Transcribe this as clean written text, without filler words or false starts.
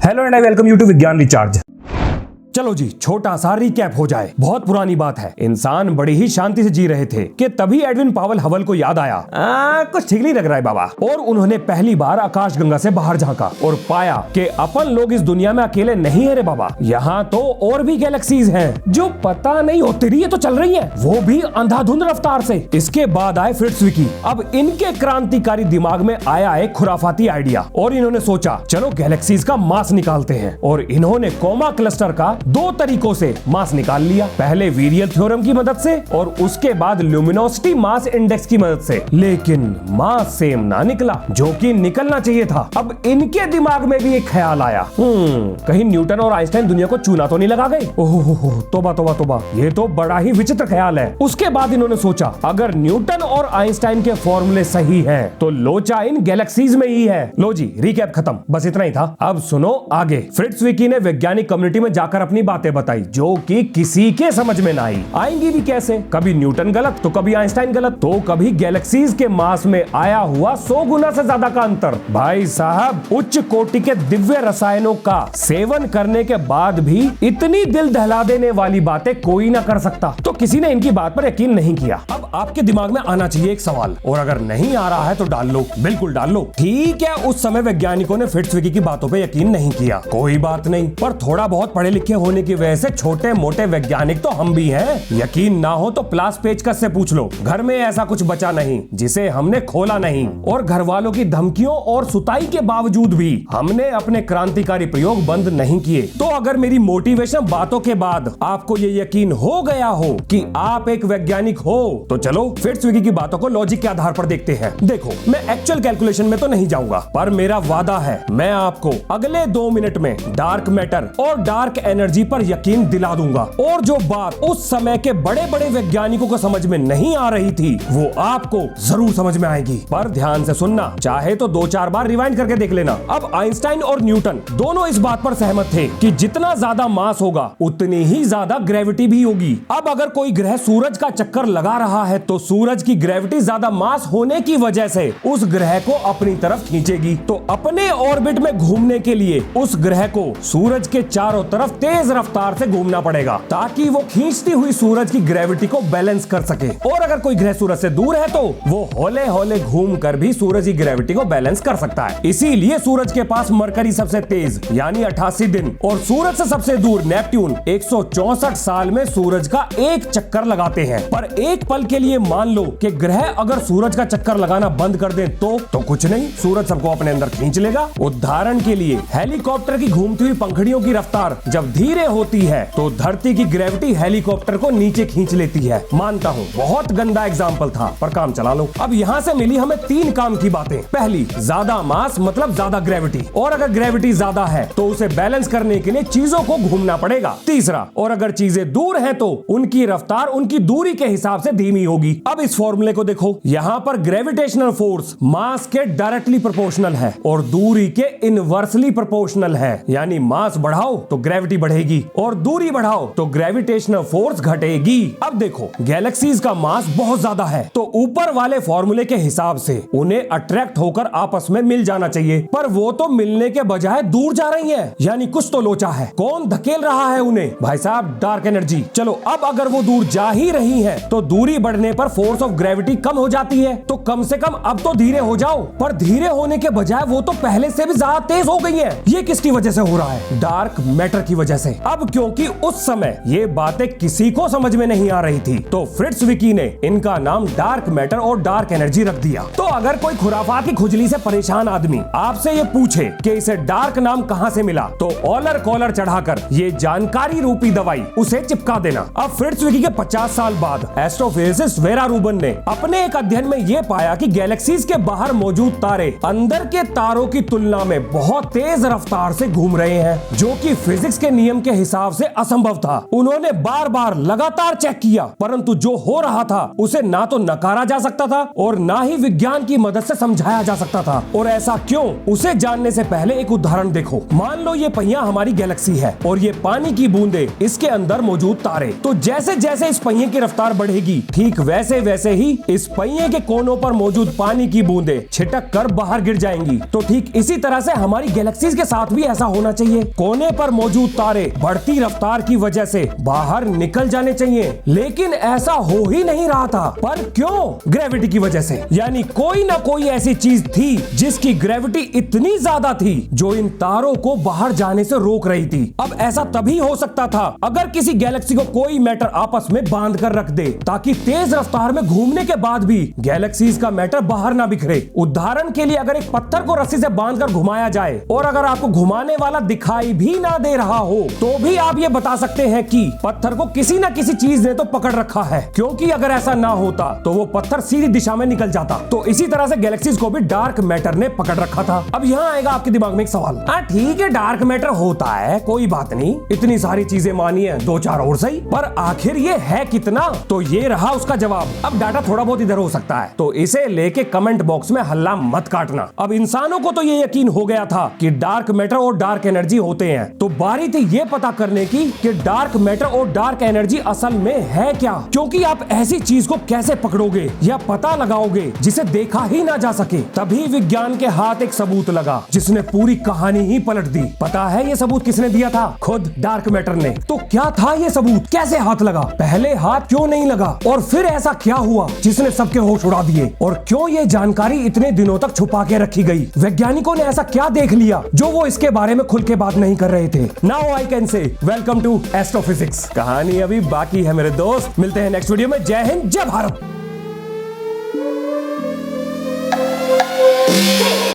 Hello and I welcome you to Vigyan recharge. चलो जी, छोटा सा रिकैप हो जाए। बहुत पुरानी बात है, इंसान बड़ी ही शांति से जी रहे थे कि तभी एडविन पावेल हबल को याद आया कुछ ठीक नहीं लग रहा है बाबा। और उन्होंने पहली बार आकाशगंगा से बाहर झांका और पाया कि अपन लोग इस दुनिया में अकेले नहीं है रे बाबा, यहाँ तो और भी गैलेक्सीज हैं जो पता नहीं होती रही है तो चल रही है, वो भी अंधाधुंध रफ्तार से। इसके बाद आए फ्रिट्जविकी। अब इनके क्रांतिकारी दिमाग में आया एक खुराफाती आइडिया और इन्होंने सोचा चलो गैलेक्सीज का मास निकालते हैं। और इन्होंने कोमा क्लस्टर का दो तरीकों से मास निकाल लिया, पहले वीरियल थ्योरम की मदद से और उसके बाद ल्यूमिनोसिटी मास इंडेक्स की मदद से। लेकिन मास सेम ना निकला जो कि निकलना चाहिए था। अब इनके दिमाग में भी एक ख्याल आया, कहीं न्यूटन और आइंस्टाइन दुनिया को चूना तो नहीं लगा गए। ओहो तोबा तोबा तोबा, ये तो बड़ा ही विचित्र ख्याल है। उसके बाद इन्होंने सोचा अगर न्यूटन और आइंस्टाइन के फॉर्मूले सही हैं तो लोचा इन गैलेक्सीज में ही है। लो जी, रिकैप खत्म, बस इतना ही था। अब सुनो आगे। फ्रिट्जविकी ने वैज्ञानिक कम्युनिटी में जाकर अपनी बातें बताई जो कि किसी के समझ में ना आई। आएंगी भी कैसे, कभी न्यूटन गलत तो कभी आइंस्टाइन गलत तो कभी गैलेक्सीज के मास में आया हुआ 100 गुना से ज्यादा का अंतर। भाई साहब, उच्च कोटि के दिव्य रसायनों का सेवन करने के बाद भी इतनी दिल दहला देने वाली बातें कोई ना कर सकता, तो किसी ने इनकी बात पर यकीन नहीं किया। अब आपके दिमाग में आना चाहिए एक सवाल, और अगर नहीं आ रहा है तो डाल लो, बिल्कुल डाल लो। ठीक है, उस समय वैज्ञानिकों ने फ्रिट्जविकी की बातों पे यकीन नहीं किया, कोई बात नहीं, पर थोड़ा बहुत पढ़े लिखे होने की वजह से छोटे मोटे वैज्ञानिक तो हम भी हैं। यकीन ना हो तो प्लास पेचकस से पूछ लो, घर में ऐसा कुछ बचा नहीं जिसे हमने खोला नहीं। और घर वालों की धमकियों और सुताई के बावजूद भी हमने अपने क्रांतिकारी प्रयोग बंद नहीं किए। तो अगर मेरी मोटिवेशन बातों के बाद आपको ये यकीन हो गया हो कि आप एक वैज्ञानिक हो तो चलो फ्रिट्जविकी की बातों को लॉजिक के आधार पर देखते हैं। देखो, मैं एक्चुअल कैलकुलेशन में तो नहीं जाऊंगा, पर मेरा वादा है मैं आपको अगले 2 मिनट में डार्क मैटर और डार्क एनर्जी पर यकीन दिला दूंगा। और जो बात उस समय के बड़े बड़े वैज्ञानिकों को समझ में नहीं आ रही थी वो आपको जरूर समझ में आएगी। पर ध्यान से सुनना, चाहे तो 2-4 बार रिवाइंड करके देख लेना। अब आइंस्टाइन और न्यूटन दोनों इस बात पर सहमत थे कि जितना ज्यादा मास होगा उतनी ही ज्यादा ग्रेविटी भी होगी। अब अगर कोई ग्रह सूरज का चक्कर लगा रहा है तो सूरज की ग्रेविटी ज्यादा मास होने की वजह से उस ग्रह को अपनी तरफ खींचेगी। तो अपने ऑर्बिट में घूमने के लिए उस ग्रह को सूरज के चारों तरफ तेज रफ्तार से घूमना पड़ेगा ताकि वो खींचती हुई सूरज की ग्रेविटी को बैलेंस कर सके। और अगर कोई ग्रह सूरज से दूर है तो वो हौले हौले घूम कर भी सूरज की ग्रेविटी को बैलेंस कर सकता है। इसीलिए सूरज के पास मरकरी सबसे तेज यानी 88 दिन और सूरज से सबसे दूर नेपट्यून 164 साल में सूरज का एक चक्कर लगाते हैं। पर एक पल के लिए मान लो कि ग्रह अगर सूरज का चक्कर लगाना बंद कर दे तो कुछ नहीं, सूरज सबको अपने अंदर खींच लेगा। उदाहरण के लिए हेलीकॉप्टर की घूमती हुई पंखड़ियों की रफ्तार जब धीरे होती है तो धरती की ग्रेविटी हेलीकॉप्टर को नीचे खींच लेती है। मानता हूँ बहुत गंदा एग्जाम्पल था, पर काम चला लो। अब यहाँ से मिली हमें 3 काम की बातें। पहली, ज्यादा मास मतलब ज्यादा ग्रेविटी, और अगर ग्रेविटी ज्यादा है तो उसे बैलेंस करने के लिए चीजों को घूमना पड़ेगा। तीसरा, और अगर चीजें दूर हैं तो उनकी रफ्तार उनकी दूरी के हिसाब से धीमी होगी। अब इस फॉर्मूले को देखो, यहाँ पर ग्रेविटेशनल फोर्स मास के डायरेक्टली प्रोपोर्शनल है और दूरी के इनवर्सली प्रोपोर्शनल है। यानी मास बढ़ाओ तो ग्रेविटी बढ़ेगी और दूरी बढ़ाओ तो ग्रेविटेशनल फोर्स घटेगी। अब देखो, गैलेक्सीज का मास बहुत ज्यादा है तो ऊपर वाले फॉर्मूले के हिसाब से उन्हें अट्रैक्ट होकर आपस में मिल जाना चाहिए, पर वो तो मिलने के बजाय दूर जा रही है। यानी कुछ तो लोचा है। कौन धकेल रहा है उन्हें? भाई साहब, डार्क एनर्जी। चलो, अब अगर वो दूर जा ही रही है तो दूरी बढ़ने पर फोर्स ऑफ ग्रेविटी कम हो जाती है, तो कम से कम अब तो धीरे हो जाओ। पर धीरे होने के बजाय वो तो पहले से भी ज्यादा तेज हो गई है। ये किसकी वजह से हो रहा है? डार्क मैटर की वजह से। अब क्योंकि उस समय ये बातें किसी को समझ में नहीं आ रही थी तो फ्रिट्जविकी ने इनका नाम डार्क मैटर और डार्क एनर्जी रख दिया। तो अगर कोई खुराफात की खुजली से परेशान आदमी आपसे ये पूछे कि इसे डार्क नाम कहां से मिला तो ऑलर कॉलर चढ़ाकर ये जानकारी रूपी दवाई उसे चिपका देना। अब फ्रिट्जविकी के 50 साल बाद एस्ट्रोफिजिसिस्ट वेरा रूबन ने अपने एक अध्ययन में यह पाया कि गैलेक्सीज के बाहर मौजूद तारे अंदर के तारों की तुलना में बहुत तेज रफ्तार से घूम रहे हैं, जो कि फिजिक्स के नियम नियम के हिसाब से असंभव था। उन्होंने बार बार लगातार चेक किया, परंतु जो हो रहा था उसे ना तो नकारा जा सकता था और ना ही विज्ञान की मदद से समझाया जा सकता था। और ऐसा क्यों, उसे जानने से पहले एक उदाहरण देखो। मान लो ये पहिया हमारी गैलेक्सी है और ये पानी की बूंदे इसके अंदर मौजूद तारे। तो जैसे जैसे इस पहिए की रफ्तार बढ़ेगी, ठीक वैसे वैसे ही इस पहिए के कोनों पर मौजूद पानी की बूंदे छिटक कर बाहर गिर जाएंगी। तो ठीक इसी तरह से हमारी गैलेक्सीज के साथ भी ऐसा होना चाहिए। कोने पर मौजूद तारे बढ़ती रफ्तार की वजह से बाहर निकल जाने चाहिए, लेकिन ऐसा हो ही नहीं रहा था। पर क्यों? ग्रेविटी की वजह से। यानी कोई ना कोई ऐसी चीज थी जिसकी ग्रेविटी इतनी ज्यादा थी जो इन तारों को बाहर जाने से रोक रही थी। अब ऐसा तभी हो सकता था अगर किसी गैलेक्सी को कोई मैटर आपस में बांध कर रख दे, ताकि तेज रफ्तार में घूमने के बाद भी गैलेक्सीज का मैटर बाहर ना बिखरे। उदाहरण के लिए अगर एक पत्थर को रस्सी से बांधकर घुमाया जाए और अगर आपको घुमाने वाला दिखाई भी ना दे रहा हो, तो भी आप ये बता सकते हैं कि पत्थर को किसी ना किसी चीज ने तो पकड़ रखा है, क्योंकि अगर ऐसा ना होता तो वो पत्थर सीधी दिशा में निकल जाता। तो इसी तरह से गैलेक्सीज को भी डार्क मैटर ने पकड़ रखा था। अब यहाँ आएगा आपके दिमाग में एक सवाल, हाँ ठीक है डार्क मैटर होता है, कोई बात नहीं, इतनी सारी चीजें मानी है, दो चार और सही, पर आखिर ये है कितना? तो ये रहा उसका जवाब। अब डाटा थोड़ा बहुत इधर हो सकता है, तो इसे लेके कमेंट बॉक्स में हल्ला मत काटना। अब इंसानों को तो ये यकीन हो गया था कि डार्क मैटर और डार्क एनर्जी होते हैं, तो बारी थी ये पता करने की कि डार्क मैटर और डार्क एनर्जी असल में है क्या। क्योंकि आप ऐसी चीज को कैसे पकड़ोगे या पता लगाओगे जिसे देखा ही ना जा सके। तभी विज्ञान के हाथ एक सबूत लगा जिसने पूरी कहानी ही पलट दी। पता है ये सबूत किसने दिया था? खुद डार्क मैटर ने। तो क्या था ये सबूत? कैसे हाथ लगा? पहले हाथ क्यों नहीं लगा? और फिर ऐसा क्या हुआ जिसने सबके होश उड़ा दिए? और क्यों ये जानकारी इतने दिनों तक छुपा के रखी गई? वैज्ञानिकों ने ऐसा क्या देख लिया जो वो इसके बारे में खुल के बात नहीं कर रहे थे? Now I can say welcome to astrophysics. कहानी अभी बाकी है मेरे दोस्त, मिलते हैं नेक्स्ट वीडियो में। जय हिंद, जय भारत।